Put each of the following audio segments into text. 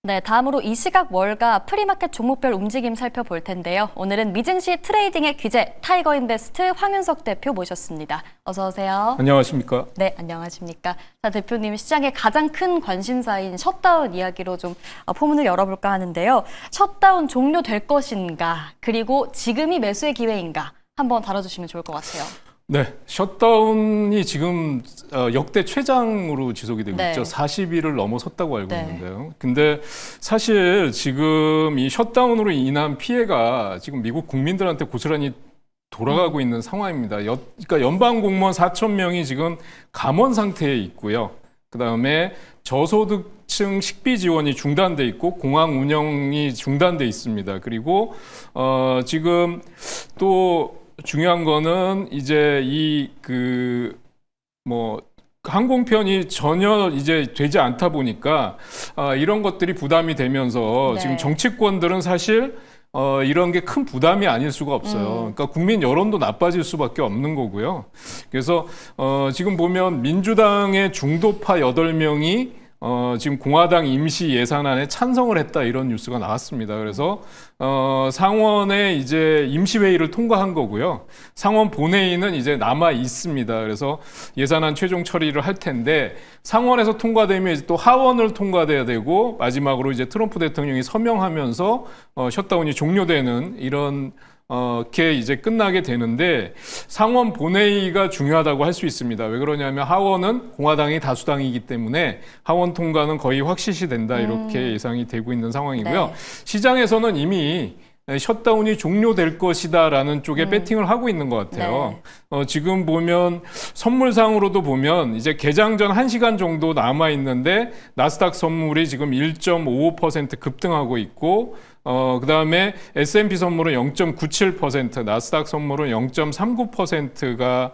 네, 다음으로 이 시각 월가 프리마켓 종목별 움직임 살펴볼 텐데요. 오늘은 미증시 트레이딩의 귀재 타이거인베스트 황윤석 대표 모셨습니다. 어서 오세요. 안녕하십니까? 네, 안녕하십니까? 자, 대표님 시장의 가장 큰 관심사인 셧다운 이야기로 좀 포문을 열어볼까 하는데요. 셧다운 종료될 것인가? 그리고 지금이 매수의 기회인가? 한번 다뤄주시면 좋을 것 같아요. 네, 셧다운이 지금 역대 최장으로 지속이 되고 네. 있죠. 40일을 넘어섰다고 알고 네. 있는데요. 근데 사실 지금 이 셧다운으로 인한 피해가 지금 미국 국민들한테 고스란히 돌아가고 있는 상황입니다. 그러니까 연방 공무원 4,000명이 지금 감원 상태에 있고요. 그다음에 저소득층 식비 지원이 중단돼 있고 공항 운영이 중단돼 있습니다. 그리고 지금 또 중요한 거는 이제 항공편이 전혀 이제 되지 않다 보니까 이런 것들이 부담이 되면서 네. 지금 정치권들은 사실 이런 게 큰 부담이 아닐 수가 없어요. 그러니까 국민 여론도 나빠질 수밖에 없는 거고요. 그래서 지금 보면 민주당의 중도파 8명이 지금 공화당 임시 예산안에 찬성을 했다 이런 뉴스가 나왔습니다. 그래서 상원에 이제 임시회의를 통과한 거고요. 상원 본회의는 이제 남아 있습니다. 그래서 예산안 최종 처리를 할 텐데 상원에서 통과되면 이제 또 하원을 통과돼야 되고 마지막으로 이제 트럼프 대통령이 서명하면서 셧다운이 종료되는 이런 게 이제 끝나게 되는데 상원 본회의가 중요하다고 할 수 있습니다. 왜 그러냐면 하원은 공화당이 다수당이기 때문에 하원 통과는 거의 확실시 된다 이렇게 예상이 되고 있는 상황이고요. 네. 시장에서는 이미 셧다운이 종료될 것이다라는 쪽에 배팅을 하고 있는 것 같아요. 지금 보면 선물상으로도 보면 이제 개장 전 1시간 정도 남아 있는데 나스닥 선물이 지금 1.55% 급등하고 있고 그다음에 S&P 선물은 0.97%, 나스닥 선물은 0.39%가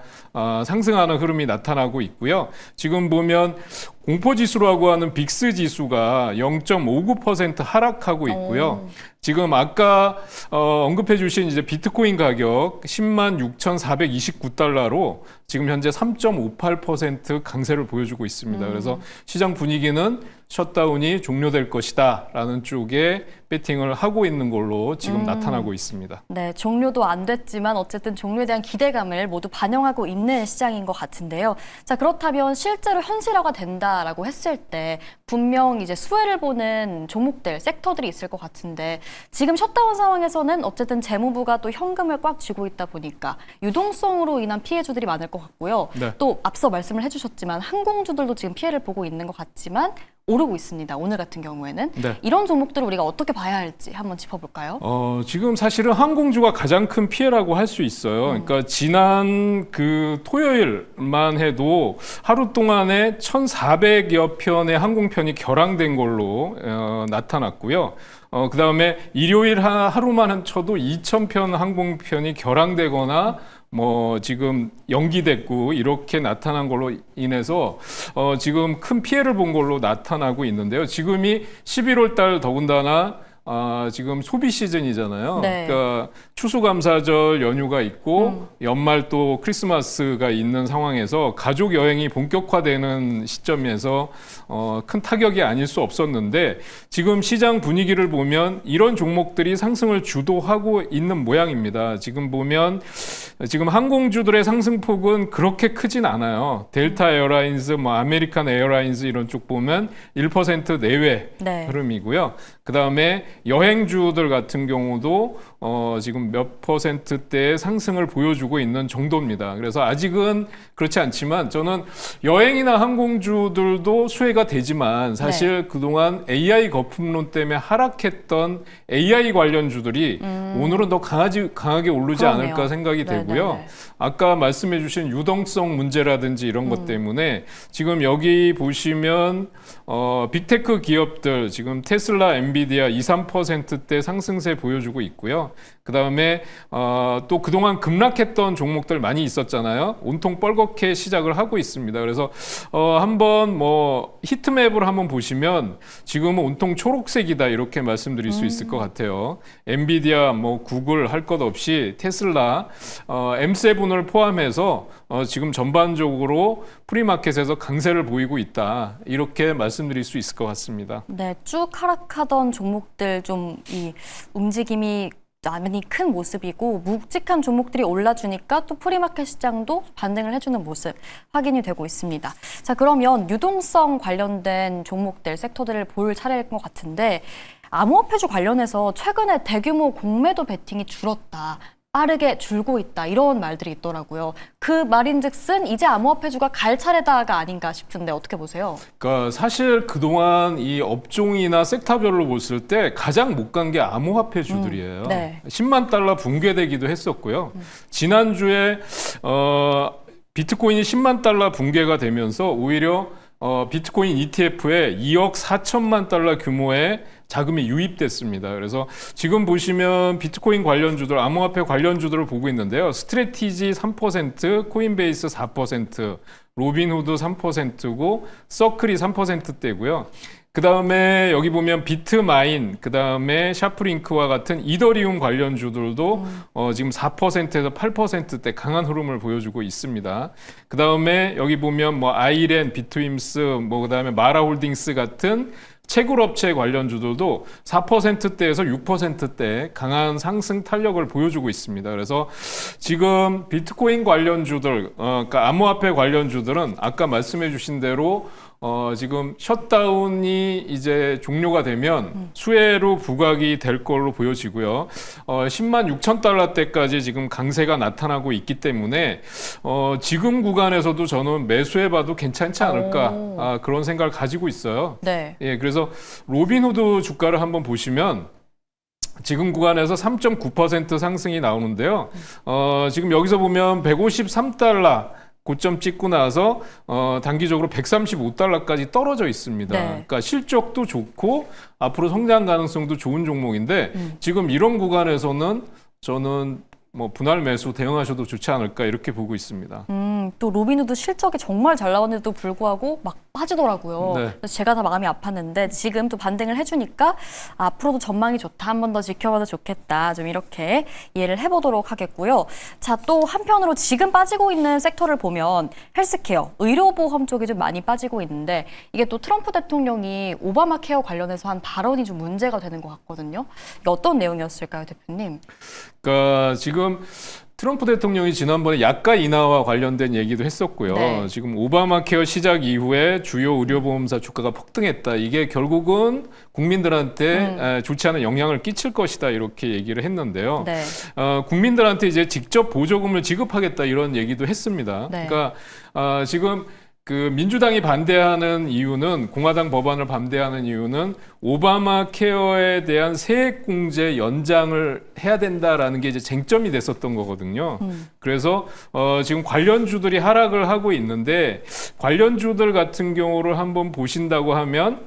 상승하는 흐름이 나타나고 있고요. 지금 보면 공포지수라고 하는 빅스 지수가 0.59% 하락하고 있고요. 지금 아까 언급해 주신 이제 비트코인 가격 106,429달러로 지금 현재 3.58% 강세를 보여주고 있습니다. 그래서 시장 분위기는 셧다운이 종료될 것이다라는 쪽에 배팅을 하고 있는 걸로 지금 나타나고 있습니다. 네, 종료도 안 됐지만 어쨌든 종료에 대한 기대감을 모두 반영하고 있는 시장인 것 같은데요. 자, 그렇다면 실제로 현실화가 된다라고 했을 때 분명 이제 수혜를 보는 종목들, 섹터들이 있을 것 같은데 지금 셧다운 상황에서는 어쨌든 재무부가 또 현금을 꽉 쥐고 있다 보니까 유동성으로 인한 피해주들이 많을 것 같고요. 네. 또 앞서 말씀을 해주셨지만 항공주들도 지금 피해를 보고 있는 것 같지만 오르고 있습니다. 오늘 같은 경우에는. 네. 이런 종목들을 우리가 어떻게 봐야 할지 한번 짚어볼까요? 지금 사실은 항공주가 가장 큰 피해라고 할 수 있어요. 그러니까 지난 그 토요일만 해도 하루 동안에 1,400여 편의 항공편이 결항된 걸로 나타났고요. 그다음에 일요일 하루만 쳐도 2,000편 항공편이 결항되거나 지금 연기됐고 이렇게 나타난 걸로 인해서 지금 큰 피해를 본 걸로 나타나고 있는데요. 지금이 11월 달 더군다나 지금 소비 시즌이잖아요. 네. 그러니까 추수감사절 연휴가 있고 연말 또 크리스마스가 있는 상황에서 가족 여행이 본격화되는 시점에서 큰 타격이 아닐 수 없었는데 지금 시장 분위기를 보면 이런 종목들이 상승을 주도하고 있는 모양입니다. 지금 보면 지금 항공주들의 상승폭은 그렇게 크진 않아요. 델타 에어라인즈, 아메리칸 에어라인즈 이런 쪽 보면 1% 내외 네. 흐름이고요. 그 다음에 여행주들 같은 경우도 지금 몇 %대의 상승을 보여주고 있는 정도입니다. 그래서 아직은 그렇지 않지만 저는 여행이나 항공주들도 수혜가 되지만 사실 그동안 AI 거품론 때문에 하락했던 AI 관련주들이 오늘은 더 강하게 오르지 그러네요. 않을까 생각이 네네네. 되고요. 아까 말씀해 주신 유동성 문제라든지 이런 것 때문에 지금 여기 보시면 빅테크 기업들 지금 테슬라, 엔비디아 2~3%대 상승세 보여주고 있고요. 그다음에 또 그동안 급락했던 종목들 많이 있었잖아요. 온통 뻘겋게 시작을 하고 있습니다. 그래서 한번 뭐 히트맵을 한번 보시면 지금은 온통 초록색이다 이렇게 말씀드릴 수 있을 것 같아요. 엔비디아, 뭐 구글 할 것 없이 테슬라, M7을 포함해서 지금 전반적으로 프리마켓에서 강세를 보이고 있다 이렇게 말씀드릴 수 있을 것 같습니다. 네, 쭉 하락하던 종목들 좀 이 움직임이 많이 큰 모습이고 묵직한 종목들이 올라주니까 또 프리마켓 시장도 반등을 해주는 모습 확인이 되고 있습니다. 자, 그러면 유동성 관련된 종목들, 섹터들을 볼 차례일 것 같은데 암호화폐주 관련해서 최근에 대규모 공매도 베팅이 줄었다. 빠르게 줄고 있다. 이런 말들이 있더라고요. 그 말인즉슨 이제 암호화폐주가 갈 차례다가 아닌가 싶은데 어떻게 보세요? 그러니까 사실 그동안 이 업종이나 섹터별로 봤을 때 가장 못 간 게 암호화폐주들이에요. 네. 10만 달러 붕괴되기도 했었고요. 지난주에 비트코인이 10만 달러 붕괴가 되면서 오히려 비트코인 ETF에 2억 4천만 달러 규모의 자금이 유입됐습니다. 그래서 지금 보시면 비트코인 관련주들, 암호화폐 관련주들을 보고 있는데요. 스트래티지 3%, 코인베이스 4%, 로빈후드 3%고 서클이 3%대고요. 그 다음에 여기 보면 비트마인, 그 다음에 샤프링크와 같은 이더리움 관련주들도 지금 4%에서 8%대 강한 흐름을 보여주고 있습니다. 그 다음에 여기 보면 뭐 아이렌, 비트임스, 뭐 그 다음에 마라홀딩스 같은 채굴업체 관련주들도 4%대에서 6%대 강한 상승 탄력을 보여주고 있습니다. 그래서 지금 비트코인 관련주들, 그러니까 암호화폐 관련주들은 아까 말씀해 주신 대로 지금 셧다운이 이제 종료가 되면 수혜로 부각이 될 걸로 보여지고요. 10만 6천 달러대까지 지금 강세가 나타나고 있기 때문에 지금 구간에서도 저는 매수해봐도 괜찮지 않을까 그런 생각을 가지고 있어요. 네. 예, 그래서 로빈후드 주가를 한번 보시면 지금 구간에서 3.9% 상승이 나오는데요. 지금 여기서 보면 153달러 고점 찍고 나서 단기적으로 135달러까지 떨어져 있습니다. 네. 그러니까 실적도 좋고 앞으로 성장 가능성도 좋은 종목인데 지금 이런 구간에서는 저는 뭐 분할 매수 대응하셔도 좋지 않을까 이렇게 보고 있습니다. 또 로빈후드 실적이 정말 잘 나왔는데도 불구하고 막 빠지더라고요. 네. 그래서 제가 다 마음이 아팠는데 지금 또 반등을 해주니까 앞으로도 전망이 좋다. 한 번 더 지켜봐도 좋겠다. 좀 이렇게 이해를 해보도록 하겠고요. 자, 또 한편으로 지금 빠지고 있는 섹터를 보면 헬스케어, 의료보험 쪽이 좀 많이 빠지고 있는데 이게 또 트럼프 대통령이 오바마 케어 관련해서 한 발언이 좀 문제가 되는 것 같거든요. 이게 어떤 내용이었을까요, 대표님? 그러니까 지금 트럼프 대통령이 지난번에 약가 인하와 관련된 얘기도 했었고요. 네. 지금 오바마 케어 시작 이후에 주요 의료보험사 주가가 폭등했다. 이게 결국은 국민들한테 좋지 않은 영향을 끼칠 것이다. 이렇게 얘기를 했는데요. 네. 국민들한테 이제 직접 보조금을 지급하겠다 이런 얘기도 했습니다. 네. 그러니까 지금 그 민주당이 반대하는 이유는 공화당 법안을 반대하는 이유는 오바마 케어에 대한 세액 공제 연장을 해야 된다라는 게 이제 쟁점이 됐었던 거거든요. 그래서 지금 관련주들이 하락을 하고 있는데 관련주들 같은 경우를 한번 보신다고 하면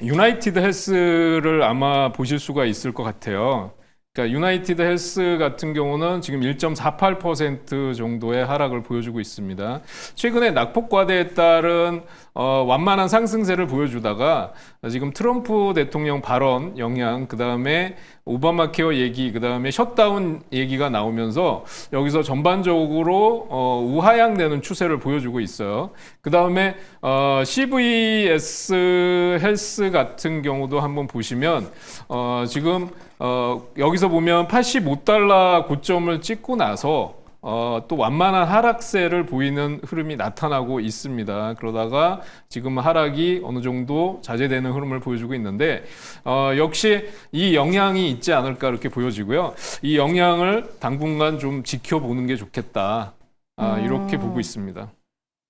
유나이티드 헬스를 아마 보실 수가 있을 것 같아요. 그러니까 유나이티드 헬스 같은 경우는 지금 1.48% 정도의 하락을 보여주고 있습니다. 최근에 낙폭 과대에 따른 완만한 상승세를 보여주다가 지금 트럼프 대통령 발언 영향, 그다음에 오바마 케어 얘기, 그다음에 셧다운 얘기가 나오면서 여기서 전반적으로 우하향되는 추세를 보여주고 있어요. 그다음에 CVS 헬스 같은 경우도 한번 보시면 지금 여기서 보면 85달러 고점을 찍고 나서 또 완만한 하락세를 보이는 흐름이 나타나고 있습니다. 그러다가 지금 하락이 어느 정도 자제되는 흐름을 보여주고 있는데 역시 이 영향이 있지 않을까 이렇게 보여지고요. 이 영향을 당분간 좀 지켜보는 게 좋겠다. 이렇게 보고 있습니다.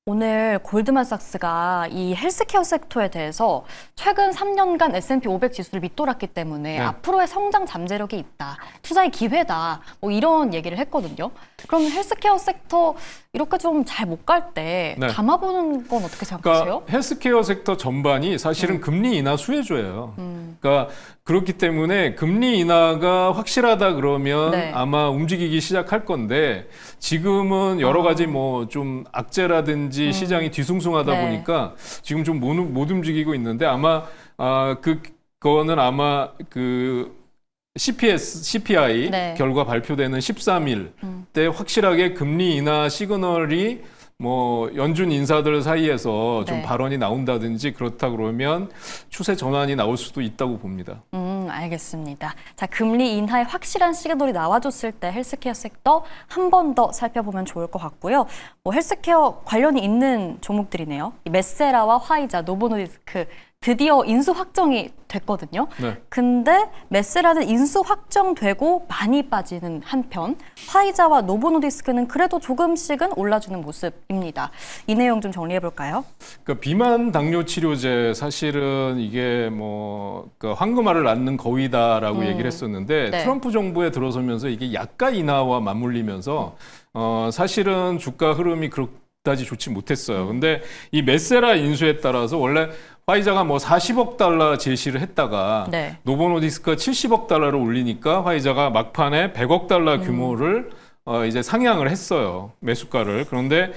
오늘 골드만삭스가 이 헬스케어 섹터에 대해서 최근 3년간 S&P 500 지수를 밑돌았기 때문에 네. 앞으로의 성장 잠재력이 있다. 투자의 기회다. 뭐 이런 얘기를 했거든요. 그럼 헬스케어 섹터 이렇게 좀 잘 못 갈 때 네. 담아보는 건 어떻게 생각하세요? 그러니까 헬스케어 섹터 전반이 사실은 금리 인하 수혜주예요. 그러니까 그렇기 때문에 금리 인하가 확실하다 그러면 네. 아마 움직이기 시작할 건데 지금은 여러 가지 뭐 좀 악재라든지 시장이 뒤숭숭하다 네. 보니까 지금 좀 못 움직이고 있는데 아마 그거는 아마 그 CPI 네. 결과 발표되는 13일 때 확실하게 금리 인하 시그널이 뭐 연준 인사들 사이에서 좀 네. 발언이 나온다든지 그렇다 그러면 추세 전환이 나올 수도 있다고 봅니다. 알겠습니다. 자, 금리 인하의 확실한 시그널이 나와줬을 때 헬스케어 섹터 한 번 더 살펴보면 좋을 것 같고요. 뭐 헬스케어 관련이 있는 종목들이네요. 이 메세라와 화이자, 노보노디스크 드디어 인수 확정이 됐거든요. 네. 근데 메세라는 인수 확정되고 많이 빠지는 한편 화이자와 노보노디스크는 그래도 조금씩은 올라주는 모습입니다. 이 내용 좀 정리해 볼까요? 그러니까 비만 당뇨 치료제 사실은 이게 뭐 그러니까 황금알을 낳는 거위다라고 얘기를 했었는데 네. 트럼프 정부에 들어서면서 이게 약가 인하와 맞물리면서 사실은 주가 흐름이 그다지 좋지 못했어요. 근데 이 메세라 인수에 따라서 원래 화이자가 뭐 40억 달러 제시를 했다가 네. 노보노디스크가 70억 달러를 올리니까 화이자가 막판에 100억 달러 규모를 이제 상향을 했어요. 매수가를. 그런데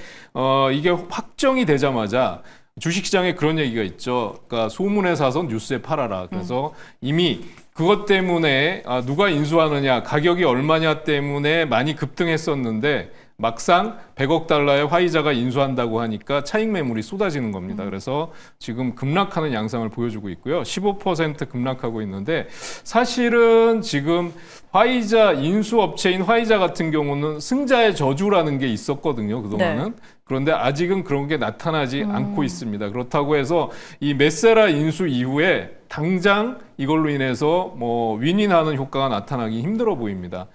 이게 확정이 되자마자 주식시장에 그런 얘기가 있죠. 그러니까 소문에 사서 뉴스에 팔아라. 그래서 이미 그것 때문에 누가 인수하느냐, 가격이 얼마냐 때문에 많이 급등했었는데 막상 100억 달러의 화이자가 인수한다고 하니까 차익 매물이 쏟아지는 겁니다. 그래서 지금 급락하는 양상을 보여주고 있고요. 15% 급락하고 있는데 사실은 지금 화이자 인수 업체인 화이자 같은 경우는 승자의 저주라는 게 있었거든요. 그동안은. 네. 그런데 아직은 그런 게 나타나지 않고 있습니다. 그렇다고 해서 이 메세라 인수 이후에 당장 이걸로 인해서 뭐 윈윈하는 효과가 나타나기 힘들어 보입니다.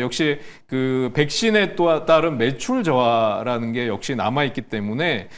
역시 그 백신에 또 따른 매출 저하라는 게 역시 남아있기 때문에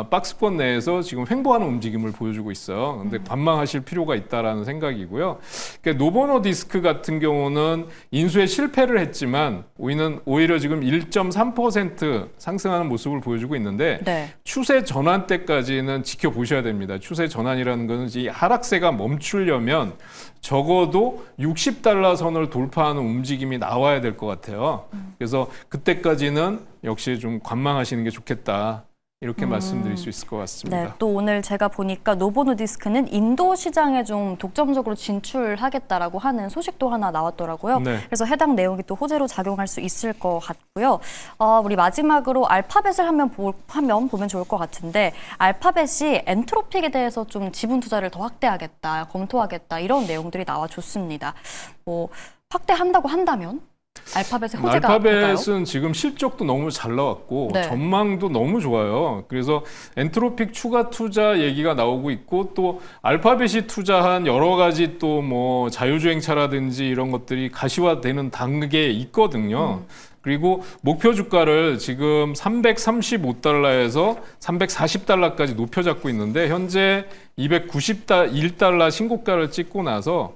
박스권 내에서 지금 횡보하는 움직임을 보여주고 있어요. 근데 관망하실 필요가 있다라는 생각이고요. 그러니까 노보노디스크 같은 경우는 인수에 실패를 했지만 오히려 지금 1.3% 상승하는 모습을 보여주고 있는데 네. 추세 전환 때까지는 지켜보셔야 됩니다. 추세 전환이라는 것은 이 하락세가 멈추려면 적어도 60달러 선을 돌파하는 움직임이 나와야 될 것 같아요. 그래서 그때까지는 역시 좀 관망하시는 게 좋겠다. 이렇게 말씀드릴 수 있을 것 같습니다. 네, 또 오늘 제가 보니까 노보노디스크는 인도 시장에 좀 독점적으로 진출하겠다라고 하는 소식도 하나 나왔더라고요. 네. 그래서 해당 내용이 또 호재로 작용할 수 있을 것 같고요. 우리 마지막으로 알파벳을 보면 좋을 것 같은데 알파벳이 엔트로픽에 대해서 좀 지분 투자를 더 확대하겠다, 검토하겠다 이런 내용들이 나와줬습니다. 뭐 확대한다고 한다면? 알파벳의 호재가 알파벳은 볼까요? 지금 실적도 너무 잘 나왔고 네. 전망도 너무 좋아요. 그래서 엔트로픽 추가 투자 얘기가 나오고 있고 또 알파벳이 투자한 여러 가지 또 뭐 자율주행차라든지 이런 것들이 가시화되는 단계에 있거든요. 그리고 목표 주가를 지금 335달러에서 340달러까지 높여 잡고 있는데 현재 291달러 신고가를 찍고 나서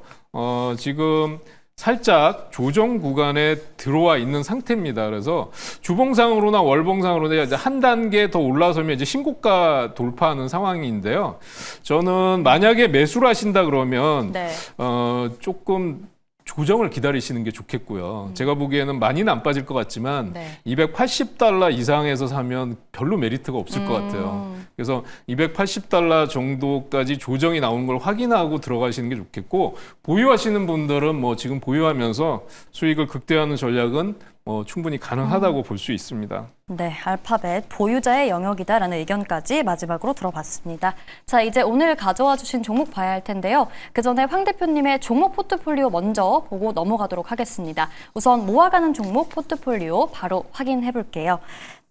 지금 살짝 조정 구간에 들어와 있는 상태입니다. 그래서 주봉상으로나 월봉상으로나 이제 한 단계 더 올라서면 이제 신고가 돌파하는 상황인데요. 저는 만약에 매수를 하신다 그러면 네. 조금 조정을 기다리시는 게 좋겠고요. 제가 보기에는 많이는 안 빠질 것 같지만 네. 280달러 이상에서 사면 별로 메리트가 없을 것 같아요. 그래서 280달러 정도까지 조정이 나오는 걸 확인하고 들어가시는 게 좋겠고 보유하시는 분들은 뭐 지금 보유하면서 수익을 극대화하는 전략은 충분히 가능하다고 볼 수 있습니다. 네, 알파벳 보유자의 영역이다라는 의견까지 마지막으로 들어봤습니다. 자, 이제 오늘 가져와 주신 종목 봐야 할 텐데요. 그 전에 황 대표님의 종목 포트폴리오 먼저 보고 넘어가도록 하겠습니다. 우선 모아가는 종목 포트폴리오 바로 확인해 볼게요.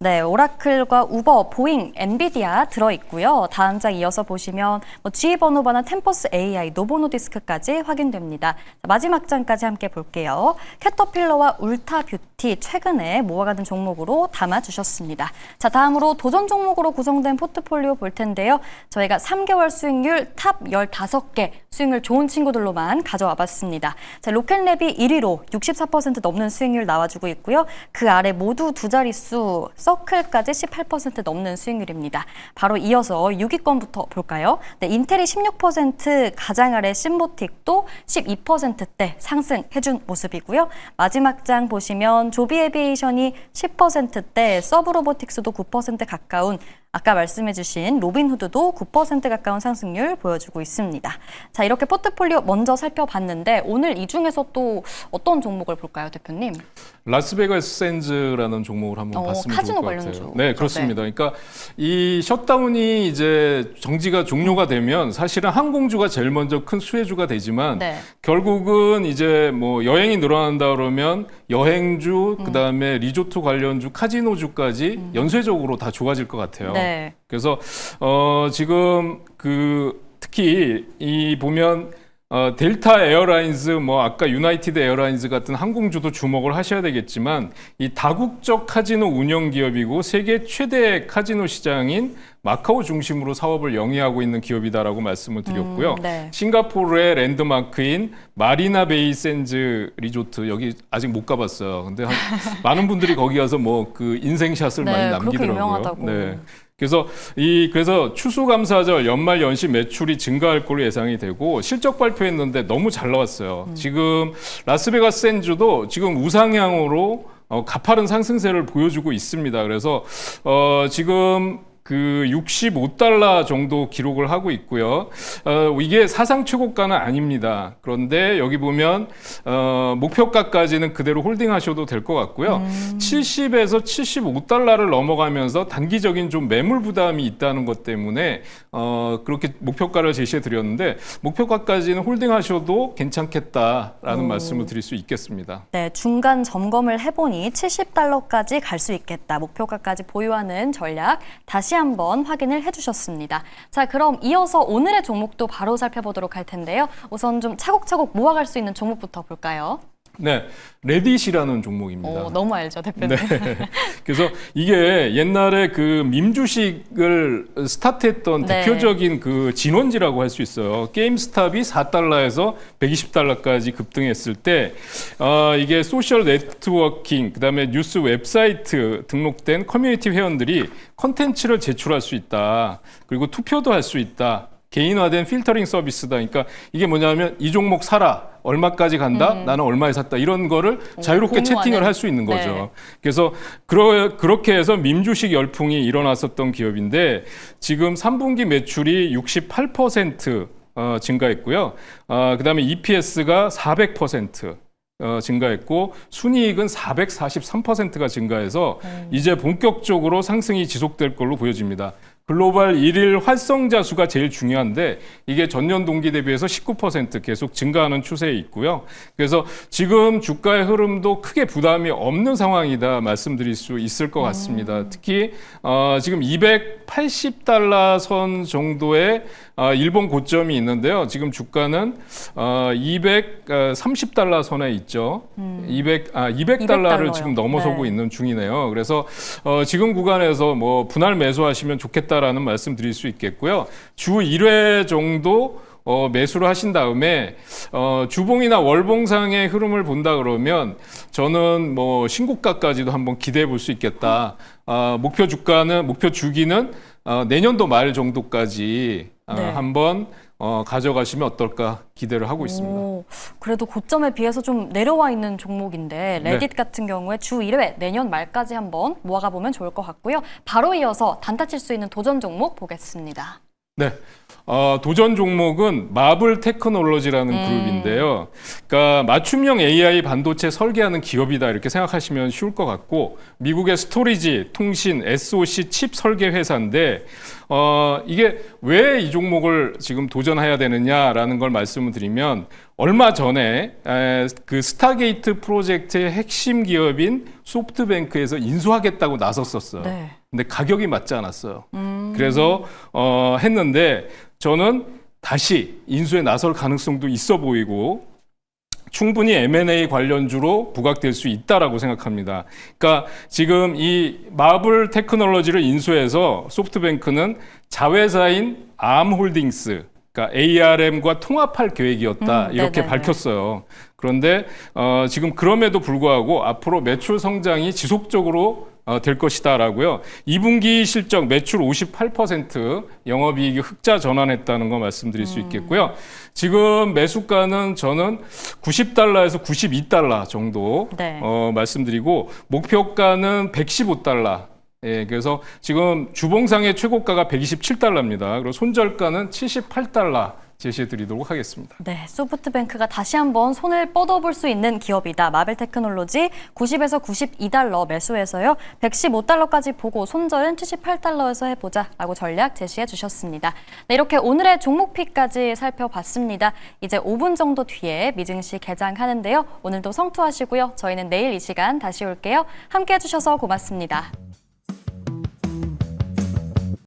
네, 오라클과 우버, 보잉, 엔비디아 들어있고요. 다음 장 이어서 보시면 지휘번호번호 템퍼스 AI, 노보노디스크까지 확인됩니다. 자, 마지막 장까지 함께 볼게요. 캐터필러와 울타뷰티, 특히 최근에 모아가는 종목으로 담아주셨습니다. 자, 다음으로 도전 종목으로 구성된 포트폴리오 볼 텐데요. 저희가 3개월 수익률 탑 15개 수익률 좋은 친구들로만 가져와 봤습니다. 자, 로켓랩이 1위로 64% 넘는 수익률 나와주고 있고요. 그 아래 모두 두 자릿수, 서클까지 18% 넘는 수익률입니다. 바로 이어서 6위권부터 볼까요? 네, 인텔이 16%, 가장 아래 신보틱도 12%대 상승해준 모습이고요. 마지막 장 보시면 조비에비에이션이 10%대, 서브로보틱스도 9% 가까운, 아까 말씀해주신 로빈후드도 9% 가까운 상승률 보여주고 있습니다. 자, 이렇게 포트폴리오 먼저 살펴봤는데 오늘 이 중에서 또 어떤 종목을 볼까요, 대표님? 라스베가스 샌즈라는 종목을 한번 봤으면 카지노 좋을 것 같아요. 관련주. 네, 그렇습니다. 그러니까 이 셧다운이 이제 정지가 종료가 되면 사실은 항공주가 제일 먼저 큰 수혜주가 되지만 네. 결국은 이제 뭐 여행이 늘어난다 그러면 여행주, 그다음에 리조트 관련주, 카지노주까지 연쇄적으로 다 좋아질 것 같아요. 네. 그래서 지금 특히 이 보면 델타 에어라인즈, 뭐 아까 유나이티드 에어라인즈 같은 항공주도 주목을 하셔야 되겠지만 이 다국적 카지노 운영 기업이고 세계 최대 카지노 시장인 마카오 중심으로 사업을 영위하고 있는 기업이다라고 말씀을 드렸고요. 네. 싱가포르의 랜드마크인 마리나 베이 샌즈 리조트, 여기 아직 못 가봤어요. 근데 많은 분들이 거기 가서 뭐 그 인생샷을 네, 많이 그렇게 남기더라고요. 유명하다고. 네. 그래서 추수감사절 연말 연시 매출이 증가할 걸로 예상이 되고 실적 발표했는데 너무 잘 나왔어요. 지금 라스베가스 샌즈도 지금 우상향으로 가파른 상승세를 보여주고 있습니다. 그래서 지금 그 65달러 정도 기록을 하고 있고요. 이게 사상 최고가는 아닙니다. 그런데 여기 보면 목표가까지는 그대로 홀딩하셔도 될 것 같고요. 70에서 75달러를 넘어가면서 단기적인 좀 매물 부담이 있다는 것 때문에 그렇게 목표가를 제시해 드렸는데 목표가까지는 홀딩하셔도 괜찮겠다라는 말씀을 드릴 수 있겠습니다. 네, 중간 점검을 해보니 70달러까지 갈 수 있겠다. 목표가까지 보유하는 전략 다시 한번 확인을 해주셨습니다. 자, 그럼 이어서 오늘의 종목도 바로 살펴보도록 할 텐데요. 우선 좀 차곡차곡 모아갈 수 있는 종목부터 볼까요? 네, 레딧이라는 종목입니다. 너무 알죠, 대표님. 네. 그래서 이게 옛날에 그 밈주식을 스타트했던 네. 대표적인 그 진원지라고 할 수 있어요. 게임스탑이 4달러에서 120달러까지 급등했을 때 이게 소셜 네트워킹, 그다음에 뉴스 웹사이트 등록된 커뮤니티 회원들이 컨텐츠를 제출할 수 있다. 그리고 투표도 할 수 있다. 개인화된 필터링 서비스다. 그러니까 이게 뭐냐면 이 종목 사라. 얼마까지 간다? 나는 얼마에 샀다. 이런 거를 자유롭게 공유하는. 채팅을 할 수 있는 거죠. 네. 그래서 그렇게 해서 밈주식 열풍이 일어났었던 기업인데 지금 3분기 매출이 68% 증가했고요. 그다음에 EPS가 400% 증가했고 순이익은 443%가 증가해서 이제 본격적으로 상승이 지속될 걸로 보여집니다. 글로벌 일일 활성자 수가 제일 중요한데 이게 전년 동기 대비해서 19% 계속 증가하는 추세에 있고요. 그래서 지금 주가의 흐름도 크게 부담이 없는 상황이다 말씀드릴 수 있을 것 같습니다. 특히 지금 280달러 선 정도의 일본 고점이 있는데요. 지금 주가는 230달러 선에 있죠. 200달러를 지금 넘어서고 네. 있는 중이네요. 그래서 지금 구간에서 뭐 분할 매수하시면 좋겠다라는 말씀 드릴 수 있겠고요. 주 1회 정도 매수를 하신 다음에 주봉이나 월봉상의 흐름을 본다 그러면 저는 뭐 신고가까지도 한번 기대해 볼 수 있겠다. 목표 주기는 내년도 말 정도까지 네. 한번 가져가시면 어떨까 기대를 하고 있습니다. 그래도 고점에 비해서 좀 내려와 있는 종목인데 레딧 같은 경우에 주 1회 내년 말까지 한번 모아가 보면 좋을 것 같고요. 바로 이어서 단타 칠 수 있는 도전 종목 보겠습니다. 네. 도전 종목은 마블 테크놀로지라는 그룹인데요. 그러니까 맞춤형 AI 반도체 설계하는 기업이다 이렇게 생각하시면 쉬울 것 같고 미국의 스토리지, 통신, SoC 칩 설계 회사인데 이게 왜 이 종목을 지금 도전해야 되느냐라는 걸 말씀을 드리면 얼마 전에 그 스타게이트 프로젝트의 핵심 기업인 소프트뱅크에서 인수하겠다고 나섰었어요. 네. 근데 가격이 맞지 않았어요. 그래서 했는데 저는 다시 인수에 나설 가능성도 있어 보이고 충분히 M&A 관련주로 부각될 수 있다라고 생각합니다. 그러니까 지금 이 마블 테크놀로지를 인수해서 소프트뱅크는 자회사인 암홀딩스, 그러니까 ARM과 통합할 계획이었다 이렇게 네네네. 밝혔어요. 그런데 지금 그럼에도 불구하고 앞으로 매출 성장이 지속적으로 될 것이다라고요. 2분기 실적 매출 58%, 영업이익이 흑자 전환했다는 거 말씀드릴 수 있겠고요. 지금 매수가는 저는 $90에서 $92 정도 네. 말씀드리고 목표가는 $115. 예, 그래서 지금 주봉상의 최고가가 $127입니다. 그리고 손절가는 $78 제시해 드리도록 하겠습니다. 네, 소프트뱅크가 다시 한번 손을 뻗어볼 수 있는 기업이다. 마벨 테크놀로지 90에서 $92 매수해서요. $115까지 보고 손절은 $78에서 해보자라고 전략 제시해 주셨습니다. 네, 이렇게 오늘의 종목픽까지 살펴봤습니다. 이제 5분 정도 뒤에 미증시 개장하는데요. 오늘도 성투하시고요. 저희는 내일 이 시간 다시 올게요. 함께 해주셔서 고맙습니다.